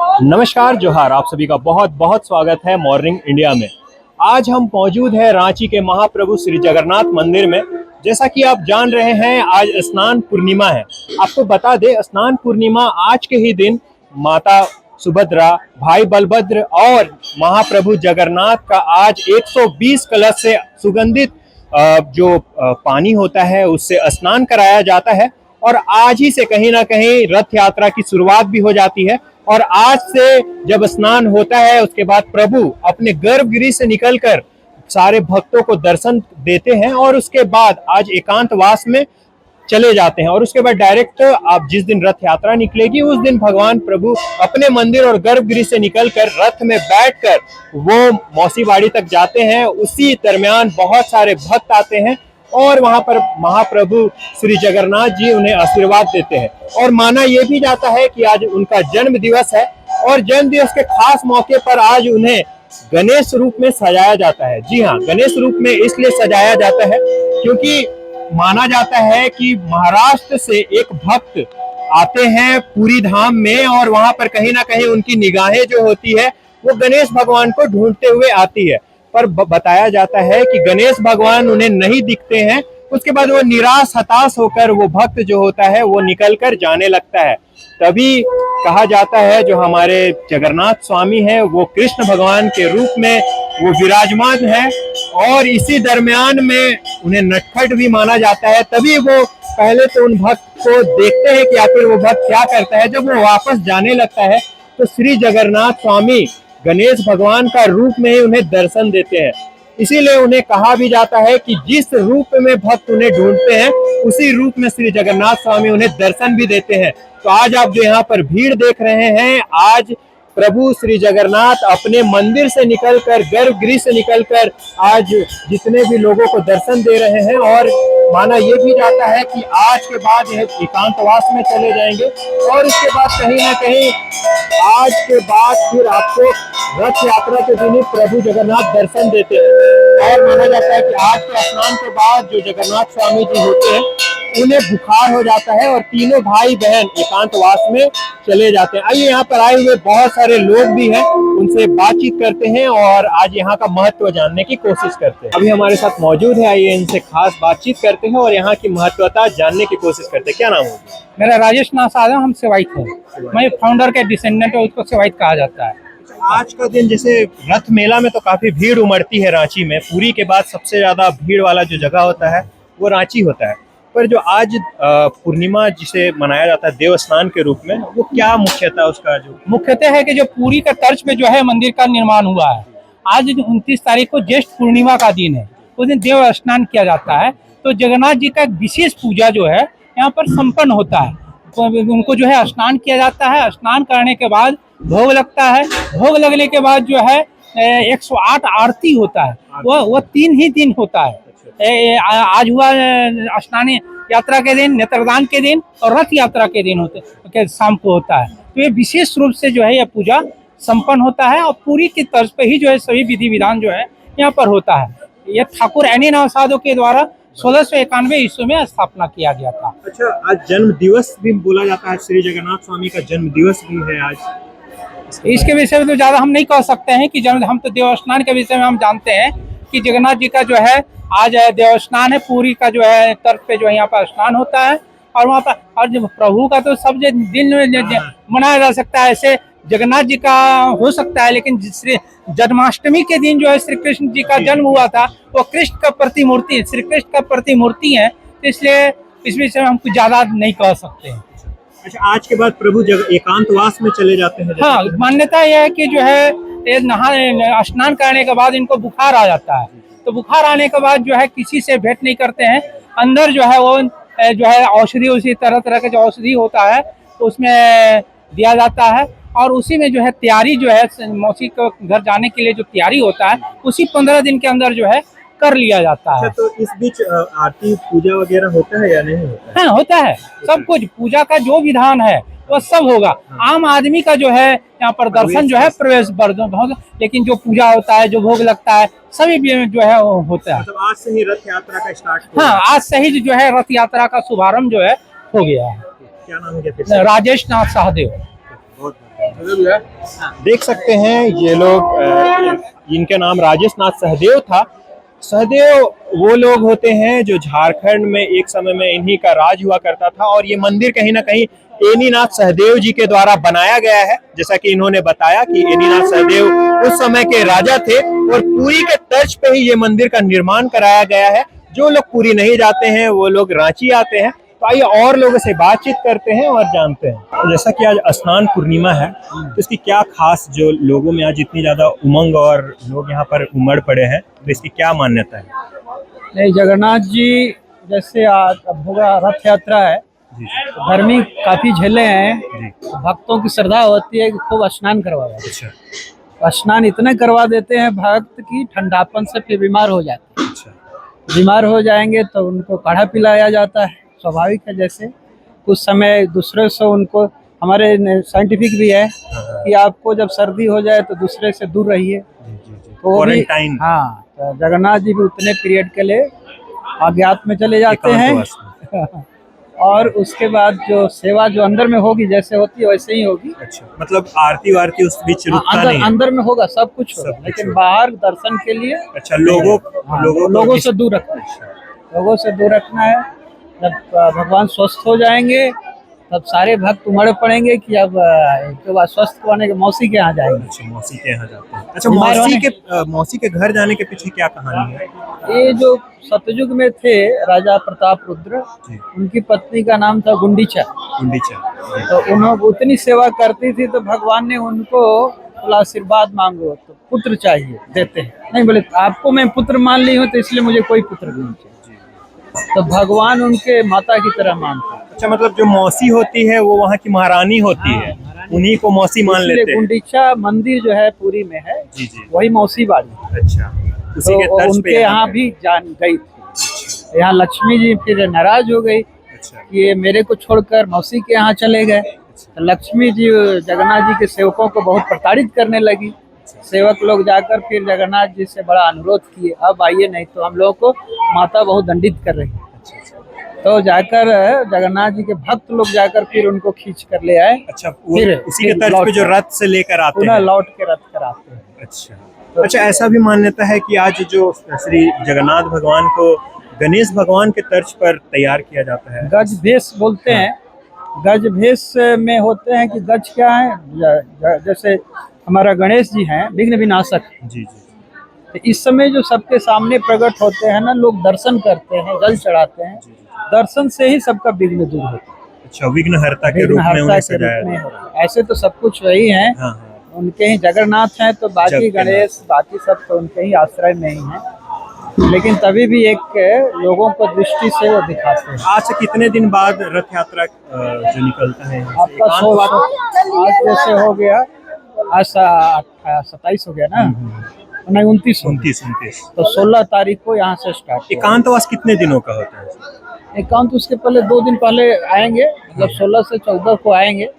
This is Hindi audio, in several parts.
नमस्कार जोहार, आप सभी का बहुत बहुत स्वागत है मॉर्निंग इंडिया में। आज हम मौजूद है रांची के महाप्रभु श्री जगन्नाथ मंदिर में। जैसा कि आप जान रहे हैं, आज स्नान पूर्णिमा है। आपको बता दें, स्नान पूर्णिमा आज के ही दिन माता सुभद्रा, भाई बलभद्र और महाप्रभु जगन्नाथ का आज 120 कलश से सुगंधित जो पानी होता है उससे स्नान कराया जाता है। और आज ही से कहीं ना कहीं रथ यात्रा की शुरुआत भी हो जाती है। और आज से जब स्नान होता है उसके बाद प्रभु अपने गर्भगृह से निकलकर सारे भक्तों को दर्शन देते हैं और उसके बाद आज एकांतवास में चले जाते हैं। और उसके बाद डायरेक्ट आप जिस दिन रथ यात्रा निकलेगी उस दिन भगवान प्रभु अपने मंदिर और गर्भगृह से निकलकर रथ में बैठकर वो मौसीबाड़ी तक जाते हैं। उसी दरमियान बहुत सारे भक्त आते हैं और वहां पर महाप्रभु श्री जगन्नाथ जी उन्हें आशीर्वाद देते हैं। और माना यह भी जाता है कि आज उनका जन्म दिवस है और जन्म दिवस के खास मौके पर आज उन्हें गणेश रूप में सजाया जाता है। जी हाँ, गणेश रूप में इसलिए सजाया जाता है क्योंकि माना जाता है कि महाराष्ट्र से एक भक्त आते हैं पूरी धाम में और वहां पर कहीं ना कहीं उनकी निगाहें जो होती है वो गणेश भगवान को ढूंढते हुए आती है। पर बताया जाता है कि गणेश भगवान उन्हें नहीं दिखते हैं। उसके बाद वो निराश हताश होकर वो भक्त जो होता है वो निकल कर जाने लगता है। तभी कहा जाता है जो हमारे जगन्नाथ स्वामी हैं वो कृष्ण भगवान के रूप में वो विराजमान है और इसी दरमियान में उन्हें नटखट भी माना जाता है। तभी वो पहले तो उन भक्त को देखते हैं कि आखिर वो भक्त क्या करता है। जब वो वापस जाने लगता है तो श्री जगन्नाथ स्वामी गणेश भगवान का रूप में ही उन्हें दर्शन देते हैं। इसीलिए उन्हें कहा भी जाता है कि जिस रूप में भक्त उन्हें ढूंढते हैं उसी रूप में श्री जगन्नाथ स्वामी उन्हें दर्शन भी देते हैं। तो आज आप जो यहाँ पर भीड़ देख रहे हैं, आज प्रभु श्री जगन्नाथ अपने मंदिर से निकलकर गर्भगृह से निकलकर आज जितने भी लोगों को दर्शन दे रहे हैं। और माना यह भी जाता है कि आज के बाद यह एकांतवास में चले जाएंगे और इसके बाद कहीं ना कहीं आज के बाद फिर आपको रथ यात्रा के दिन ही प्रभु जगन्नाथ दर्शन देते हैं। और माना जाता है कि आज के स्नान के बाद जो जगन्नाथ स्वामी जी होते हैं उन्हें बुखार हो जाता है और तीनों भाई बहन एकांतवास में चले जाते हैं। आइए, यहाँ पर आए हुए बहुत सारे लोग भी हैं, उनसे बातचीत करते हैं और आज यहाँ का महत्व जानने की कोशिश करते हैं। अभी हमारे साथ मौजूद है, आइए इनसे खास बातचीत करते हैं और यहाँ की महत्वता जानने की कोशिश करते हैं। क्या नाम होगा? मेरा राजेश नाथ साहब, हम सेवाइत हैं। मैं फाउंडर के डिसेंडेंट है, उसको सेवाइत कहा जाता है। आज का दिन जैसे रथ मेला में तो काफी भीड़ उमड़ती है रांची में। पुरी के बाद सबसे ज्यादा भीड़ वाला जो जगह होता है वो रांची होता है। पर जो आज पूर्णिमा जिसे मनाया जाता है देव स्नान के रूप में, वो क्या मुख्यतः उसका जो मुख्यतः है कि जो पुरी का तर्ज पे जो है मंदिर का निर्माण हुआ है। आज 29 तारीख को ज्येष्ठ पूर्णिमा का दिन है, उस दिन देव स्नान किया जाता है। तो जगन्नाथ जी का विशेष पूजा जो है यहाँ पर संपन्न होता है। तो उनको जो है स्नान किया जाता है। स्नान करने के बाद भोग लगता है। भोग लगने के बाद जो है 108 आरती होता है। वो 3 ही दिन होता है। आज हुआ स्नान यात्रा के दिन, नेत्रदान के दिन और रथ यात्रा के दिन होते शाम को होता है। तो ये विशेष रूप से जो है यह पूजा संपन्न होता है और पूरी की तर्ज पे ही जो है सभी विधि विधान जो है यहाँ पर होता है। यह ठाकुर एनी नवसादों के द्वारा 1691 ईस्वी में स्थापना किया गया था। अच्छा, आज जन्म दिवस भी बोला जाता है, श्री जगन्नाथ स्वामी का जन्म दिवस भी है आज। इसके विषय में तो ज्यादा हम नहीं कह सकते हैं कि हम तो देव स्नान के विषय में हम जानते हैं कि जगन्नाथ जी का जो है आज देव स्नान है। पूरी का जो है तर्ज पे जो है यहाँ पर स्नान होता है और वहाँ पर और जो प्रभु का तो सब दिन मनाया जा सकता है। ऐसे जगन्नाथ जी का हो सकता है, लेकिन श्री जन्माष्टमी के दिन जो है श्री कृष्ण जी का जन्म हुआ था, वो कृष्ण का प्रतिमूर्ति, श्री कृष्ण का प्रतिमूर्ति है। तो इसलिए इस विषय में हम कुछ ज्यादा नहीं कह सकते हैं। अच्छा, आज के बाद प्रभु एकांतवास में चले जाते हैं। हाँ, मान्यता यह है कि जो है स्नान करने के बाद इनको बुखार आ जाता है। तो बुखार आने के बाद जो है किसी से भेंट नहीं करते हैं। अंदर जो है वो जो है औषधि, उसी तरह तरह के जो औषधि होता है उसमें दिया जाता है और उसी में जो है तैयारी जो है मौसी को घर जाने के लिए जो तैयारी होता है उसी 15 दिन के अंदर जो है कर लिया जाता है। तो इस बीच आरती पूजा वगैरह होता है या नहीं होता है? हाँ, होता है। सब कुछ पूजा का जो विधान है वो सब होगा। आम आदमी का जो है यहाँ पर दर्शन जो है प्रवेश होगा, लेकिन जो पूजा होता है, जो भोग लगता है, सभी जो है वो होता है। मतलब आज से ही रथ यात्रा का स्टार्ट? हाँ, आज से ही जो है रथ यात्रा का शुभारंभ जो है हो गया है। क्या नाम है? राजेश नाथ सहदेव। बहुत देख सकते हैं ये लोग, इनके नाम राजेश नाथ सहदेव था। सहदेव वो लोग होते हैं जो झारखंड में एक समय में इन्हीं का राज हुआ करता था, और ये मंदिर कहीं ना कहीं एनीनाथ सहदेव जी के द्वारा बनाया गया है। जैसा कि इन्होंने बताया कि एनीनाथ सहदेव उस समय के राजा थे, और पुरी के तर्ज पे ही ये मंदिर का निर्माण कराया गया है। जो लोग पुरी नहीं जाते हैं वो लोग रांची आते हैं। तो आइए और लोगों से बातचीत करते हैं और जानते हैं। तो जैसा कि आज स्नान पूर्णिमा है, तो इसकी क्या खास, जो लोगों में आज इतनी ज्यादा उमंग और लोग यहाँ पर उमड़ पड़े हैं, तो इसकी क्या मान्यता है? नहीं, जगन्नाथ जी जैसे आज अब होगा रथ यात्रा है, जी तो गर्मी काफी झेले हैं। जी। तो भक्तों की श्रद्धा होती है कि खूब स्नान करवाया। अच्छा स्नान इतने करवा देते हैं भक्त की ठंडापन से फिर बीमार हो जाते हैं। अच्छा। बीमार हो जाएंगे तो उनको काढ़ा पिलाया जाता है, स्वाभाविक है। जैसे कुछ समय दूसरे से उनको, हमारे साइंटिफिक भी है कि आपको जब सर्दी हो जाए तो दूसरे से दूर रहिए। तो वो भी, क्वारंटाइन। हाँ, तो जगन्नाथ जी भी उतने पीरियड के लिए अज्ञात में चले जाते हैं। और उसके बाद जो सेवा जो अंदर में होगी जैसे होती है वैसे ही होगी। अच्छा, मतलब आरती वारती उस बीच रुकता अंदर नहीं है? अंदर में होगा, सब कुछ होगा, सब कुछ लेकिन होगा। बाहर दर्शन के लिए अच्छा, लोगों से दूर रखना है। लोगों से दूर रखना है। जब भगवान स्वस्थ हो जाएंगे तब सारे भक्त उमड़ पड़ेंगे कि अब इसके बाद स्वस्थ होने के मौसी के यहाँ जाएंगे। अच्छा, मौसी के यहाँ जाते हैं। अच्छा, बीमार मौसी के घर जाने के पीछे क्या कहानी है? ये जो सतयुग में थे राजा प्रताप रुद्र, जी। उनकी पत्नी का नाम था गुंडीचा। गुंडीचा। तो उन्होंने उतनी सेवा करती थी तो भगवान ने उनको बोला आशीर्वाद मांगो तो पुत्र चाहिए, देते हैं। नहीं बोले आपको मैं पुत्र मान ली हूँ तो इसलिए मुझे कोई पुत्र नहीं चाहिए। तो भगवान उनके माता की तरह मानते हैं। अच्छा, मतलब जो मौसी होती है वो वहाँ की महारानी होती है, उन्हीं को मौसी मान इसलिए लेते हैं। गुंडीचा मंदिर जो है पुरी में है, जी जी। वही मौसी बाड़ी है। अच्छा, उसी के तो तर्ज उनके पे यहाँ भी जान गई थी। यहाँ लक्ष्मी जी फिर नाराज हो गई अच्छा। कि ये मेरे को छोड़कर मौसी के यहाँ चले गए। तो लक्ष्मी जी जगन्नाथ जी के सेवकों को बहुत प्रताड़ित करने लगी। सेवक लोग जाकर फिर जगन्नाथ जी से बड़ा अनुरोध किए, अब आइए नहीं तो हम लोगों को माता बहुत दंडित कर रही है। तो जाकर जगन्नाथ जी के भक्त लोग जाकर फिर उनको खींच कर ले आए। अच्छा, फिर उसी के तर्ज पे जो रथ से लेकर आते पुनः हैं। लौट के रथ कराते हैं। अच्छा। अच्छा, ऐसा भी मान्यता है कि आज जो श्री जगन्नाथ भगवान को गणेश भगवान के तर्ज पर तैयार किया जाता है। गज भेष बोलते हैं। गज भेष में होते हैं कि गज क्या है, जैसे हमारा गणेश जी हैं विघ्न विनाशक। जी जी। तो इस समय जो सबके सामने प्रकट होते हैं ना, लोग दर्शन करते हैं, जल चढ़ाते हैं, दर्शन से ही सबका विघ्न दूर होता है। अच्छा, विघ्नहर्ता के रूप में विघ्नहर्ता उन्हें के सजाया रूप में जाता होता है। ऐसे तो सब कुछ वही हैं, है। हाँ हाँ। उनके ही जगन्नाथ हैं, तो बाकी जगन्नाथ। गणेश बाकी सब तो उनके ही आश्रय में ही हैं। लेकिन तभी भी एक लोगों को दृष्टि से वो दिखाते हैं। आज से कितने दिन बाद रथ यात्रा जो निकलता है यहाँ से? आपका आज जैसे हो गया, आज 27 हो गया ना, नहीं 29 29। तो 16 तारीख को यहाँ से स्टार्ट। एकांतवास कितने दिनों का होता है? एकांत उसके पहले 2 दिन पहले आएंगे, मतलब 16 से 14 को आएंगे।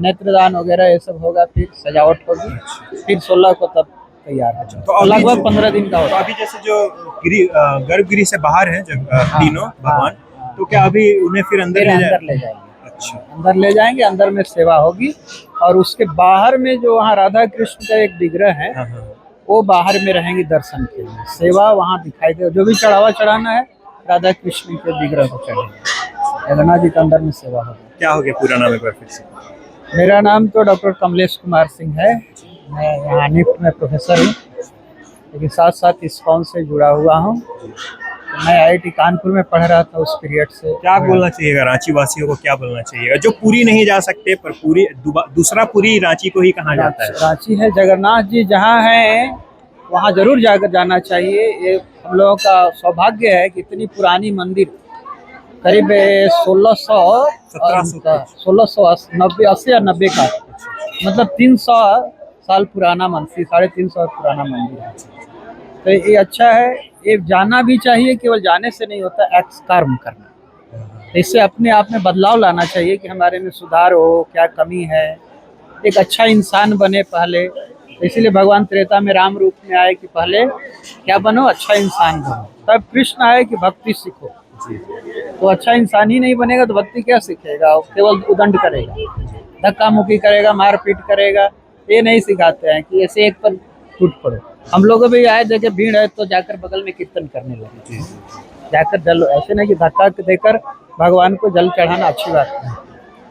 नेत्रदान वगैरह ये सब होगा, फिर सजावट होगी, फिर 16 को तब तैयार है। तो अभी लगभग जो- 15 दिन का तो होगा। अभी जैसे जो गर्भगृह से बाहर है जो तीनों भगवान, तो क्या अभी उन्हें फिर अंदर फिर ले अंदर जाए? ले जाएंगे। अच्छा। अंदर ले जाएंगे, अंदर में सेवा होगी। और उसके बाहर में जो वहाँ राधा कृष्ण का एक विग्रह है, हाँ हाँ। वो बाहर में रहेंगे दर्शन के लिए। सेवा वहाँ दिखाई दे, जो भी चढ़ावा चढ़ाना है राधा कृष्ण के विग्रह को चढ़ेगा। जगन्नाथ जी के अंदर में सेवा होगी। क्या हो गया पूरा नाम एक बार फिर से? मेरा नाम तो डॉक्टर कमलेश कुमार सिंह है। मैं यहाँ निफ्ट में प्रोफेसर हूँ, लेकिन साथ साथ इस्कॉन से जुड़ा हुआ हूँ। तो मैं IIT कानपुर में पढ़ रहा था उस पीरियड से। क्या बोलना चाहिएगा रांची वासियों को, क्या बोलना चाहिएगा जो पूरी नहीं जा सकते, पर पूरी दूसरा पूरी रांची को ही कहा जाता है? रांची है, जगन्नाथ जी जहाँ हैं वहाँ जरूर जाकर जाना चाहिए। ये हम लोगों का सौभाग्य है कि इतनी पुरानी मंदिर, करीब 1690 80 या 90 का, मतलब 300 साल पुराना मंदिर, 350 पुराना मंदिर है। तो ये अच्छा है, ये जाना भी चाहिए। केवल जाने से नहीं होता, एक्ट कर्म करना। तो इससे अपने आप में बदलाव लाना चाहिए कि हमारे में सुधार हो, क्या कमी है, एक अच्छा इंसान बने पहले। तो इसीलिए भगवान त्रेता में राम रूप में आए कि पहले क्या बनो, अच्छा इंसान बनो। तब कृष्ण आए कि भक्ति सीखो। तो अच्छा इंसान ही नहीं बनेगा तो भक्ति क्या सीखेगा, केवल उदंड करेगा। धक्का मुक्की करेगा, मारपीट करेगा, ये नहीं सिखाते हैं कि ऐसे एक पर टूट पड़ो। हम लोग भी आए, जगह भीड़ है तो जाकर बगल में कीर्तन करने लगे, जाकर जल, ऐसे नहीं कि धक्का देकर भगवान को जल चढ़ाना अच्छी बात है।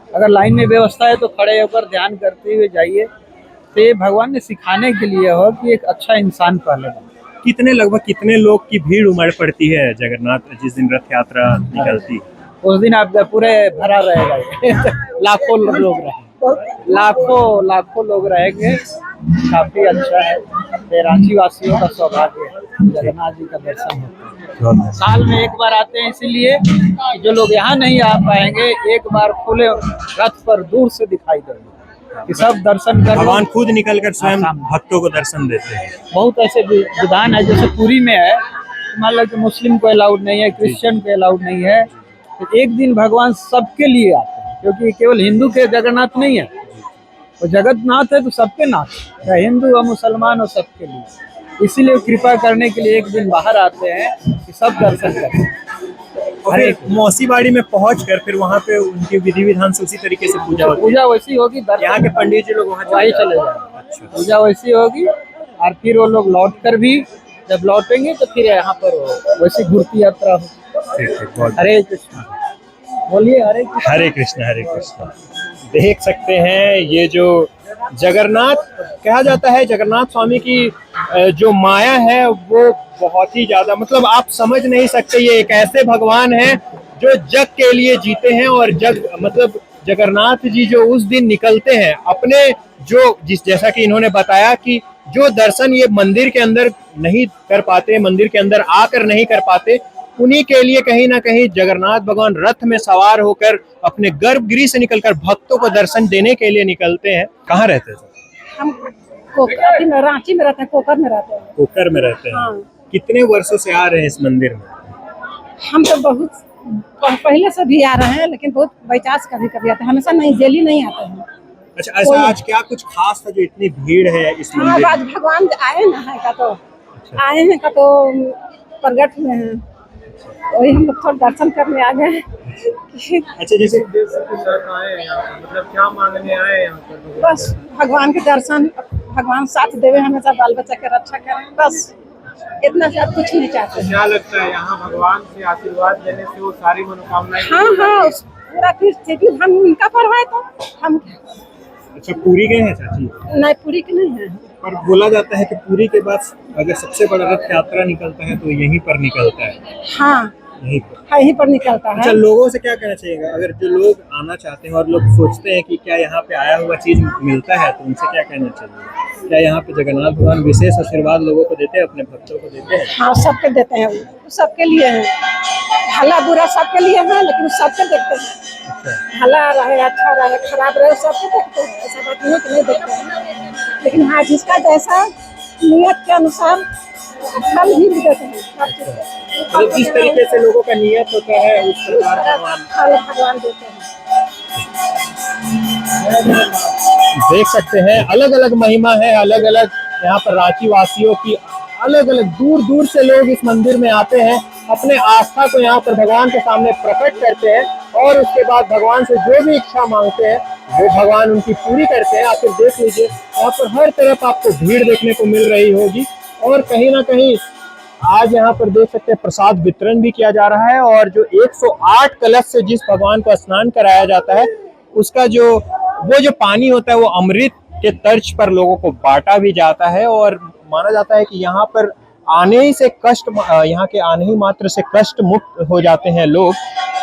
अगर लाइन में व्यवस्था है तो खड़े होकर ध्यान करते हुए जाइए। तो ये भगवान ने सिखाने के लिए हो कि एक अच्छा इंसान पहले बने। लगभग कितने लोग की भीड़ उमड़ पड़ती है जगन्नाथ जिस दिन रथ यात्रा निकलती? उस दिन आपका पूरे भरा रहेगा ये। लाखों लोग रहेंगे, लाखों लोग रहेंगे। काफी अच्छा है, रांची वासियों का सौभाग्य है जगन्नाथ जी का दर्शन होता है। साल में एक बार आते हैं, इसीलिए जो लोग यहाँ नहीं आ पाएंगे एक बार खुले रथ पर दूर से दिखाई देंगे कि सब दर्शन कर, भगवान खुद निकलकर स्वयं भक्तों को दर्शन देते हैं। बहुत ऐसे विधान है, जैसे पुरी में है, मान लो कि मुस्लिम को अलाउड नहीं है, क्रिश्चियन को अलाउड नहीं है, तो एक दिन भगवान सबके लिए आते हैं, क्योंकि केवल हिंदू के जगन्नाथ नहीं है, वो जगन्नाथ है तो सबके नाथ, चाहे हिंदू हो मुसलमान हो, सबके लिए। इसीलिए कृपा करने के लिए एक दिन बाहर आते हैं कि सब दर्शन करें। और फिर मौसी बाड़ी में पहुंचकर फिर वहाँ पे उनकी विधि विधान से उसी तरीके से पूजा होती है। पूजा वैसी होगी, यहाँ के पंडित जी लोग वहाँ चले जाएंगे। पूजा वैसी होगी और फिर वो लोग लौट कर भी जब लौटेंगे तो फिर यहाँ पर वैसी घूर्ती यात्रा हो। हरे कृष्ण, बोलिए हरे कृष्ण। हरे कृष्ण हरे कृष्ण। देख सकते हैं ये जो जगन्नाथ कहा जाता है, जगन्नाथ स्वामी की जो माया है वो बहुत ही ज्यादा, मतलब आप समझ नहीं सकते। ये एक ऐसे भगवान हैं जो जग के लिए जीते हैं, और जग मतलब जगन्नाथ जी जो उस दिन निकलते हैं अपने जो जैसा कि इन्होंने बताया कि जो दर्शन ये मंदिर के अंदर नहीं कर पाते, मंदिर के अंदर आकर नहीं कर पाते, उन्हीं के लिए कहीं ना कहीं जगन्नाथ भगवान रथ में सवार होकर अपने गर्भगृह से निकलकर भक्तों को दर्शन देने के लिए निकलते हैं। कहाँ रहते हैं? हम रांची में रहते हैं, कोकर में रहते हैं। कोकर में रहते हैं। हाँ। कितने वर्षों से आ रहे हैं इस मंदिर में? हम तो बहुत पहले से भी आ रहे हैं, लेकिन बहुत बाईचांस कभी कभी आते हैं, हमेशा नहीं, डेली नहीं आते हैं। अच्छा, ऐसा आज क्या कुछ खास था जो इतनी भीड़ है इस मंदिर में? आज भगवान आए ना है का तो आए हैं का तो प्रगट हुए हैं, वही हम लोग थोड़ा दर्शन करने आ गए। अच्छा, जैसे मतलब क्या मांगने आए यहाँ पर? बस भगवान के दर्शन, भगवान साथ देवे, हमेशा बाल बच्चा के रक्षा करें, बस इतना से आप कुछ नहीं चाहते। क्या लगता है यहाँ भगवान से आशीर्वाद लेने से वो सारी मनोकामनाएं? हाँ, पूरा फिर हम उनका पर्व है तो हम। अच्छा, पूरी गए हैं चाची? नहीं, पूरी की नहीं है, पर बोला जाता है कि पूरी के बाद अगर सबसे बड़ा रथ यात्रा निकलता है तो यहीं पर निकलता है। हाँ यहीं पर निकलता है। अच्छा, लोगों से क्या कहना चाहिए अगर जो लोग आना चाहते हैं और लोग सोचते हैं कि क्या यहाँ पे आया हुआ चीज मिलता है, तो उनसे क्या कहना चाहिए? क्या यहाँ पे जगन्नाथ भगवान विशेष आशीर्वाद लोगों को देते हैं, अपने भक्तों को देते हैं? हाँ, सबके देते हैं, सबके लिए है, भला बुरा सबके लिए है, लेकिन सबके देखते हैं। भला रहे, अच्छा रहे, खराब रहे, सबके देखते हैं, ऐसा बात नहीं कि नहीं देखते हैं। लेकिन हाँ, जिसका जैसा नियत के अनुसार फल भी देते हैं। तो जिस तरीके से लोगों का नियत होता है उस प्रकार भगवान देते हैं। देख सकते हैं अलग अलग महिमा है, अलग अलग यहाँ पर रांची वासियों की, अलग अलग दूर दूर से लोग इस मंदिर में आते हैं, अपने आस्था को यहाँ पर भगवान के सामने प्रकट करते हैं, और उसके बाद भगवान से जो भी इच्छा मांगते हैं वो भगवान उनकी पूरी करते हैं। आप फिर देख लीजिए, यहाँ पर हर तरफ आपको भीड़ देखने को मिल रही होगी, और कहीं ना कहीं आज यहाँ पर देख सकते हैं प्रसाद वितरण भी किया जा रहा है, और जो 108 कलश से जिस भगवान को स्नान कराया जाता है उसका जो पानी होता है वो अमृत के तर्ज पर लोगों को बांटा भी जाता है, और माना जाता है कि यहाँ पर आने ही से कष्ट, यहाँ के आने ही मात्र से कष्ट मुक्त हो जाते हैं लोग।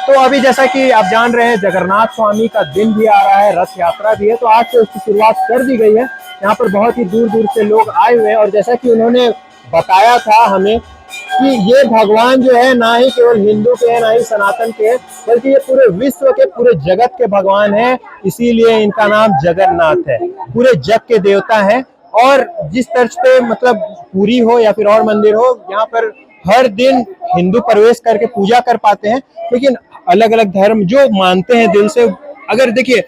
तो अभी जैसा कि आप जान रहे हैं जगन्नाथ स्वामी का दिन भी आ रहा है, रथ यात्रा भी है, तो आज से उसकी शुरुआत कर दी गई है। यहाँ पर बहुत ही दूर दूर से लोग आए हुए हैं, और जैसा कि उन्होंने बताया था हमें कि ये भगवान जो है ना ही केवल हिंदू के हैं, ना ही सनातन के हैं, बल्कि ये पूरे विश्व के, पूरे जगत के भगवान हैं, इसीलिए इनका नाम जगन्नाथ है। पूरे जग के देवता हैं, और जिस तर्ज पे मतलब पूरी हो या फिर और मंदिर हो, यहाँ पर हर दिन हिंदू प्रवेश करके पूजा कर पाते हैं, लेकिन अलग अलग धर्म जो मानते हैं दिल से, अगर देखिए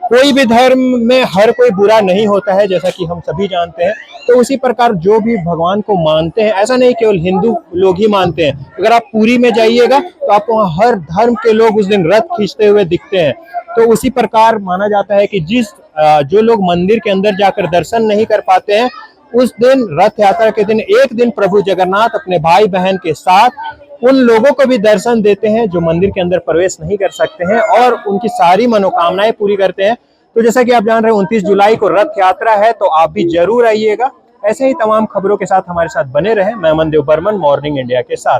कोई भी धर्म में हर कोई बुरा नहीं होता है, जैसा कि हम सभी जानते हैं, तो उसी प्रकार जो भी भगवान को मानते हैं, ऐसा नहीं केवल हिंदू लोग ही मानते हैं। अगर आप पुरी में जाइएगा तो आपको वहाँ हर धर्म के लोग उस दिन रथ खींचते हुए दिखते हैं, तो उसी प्रकार माना जाता है कि जो लोग मंदिर के अंदर जाकर दर्शन नहीं कर पाते हैं, उस दिन रथ यात्रा के दिन एक दिन प्रभु जगन्नाथ अपने भाई बहन के साथ उन लोगों को भी दर्शन देते हैं जो मंदिर के अंदर प्रवेश नहीं कर सकते हैं, और उनकी सारी मनोकामनाएं पूरी करते हैं। तो जैसा कि आप जान रहे हैं 29 जुलाई को रथ यात्रा है, तो आप भी जरूर आइएगा। ऐसे ही तमाम खबरों के साथ हमारे साथ बने रहें। मैं अमन देव बर्मन, मॉर्निंग इंडिया के साथ।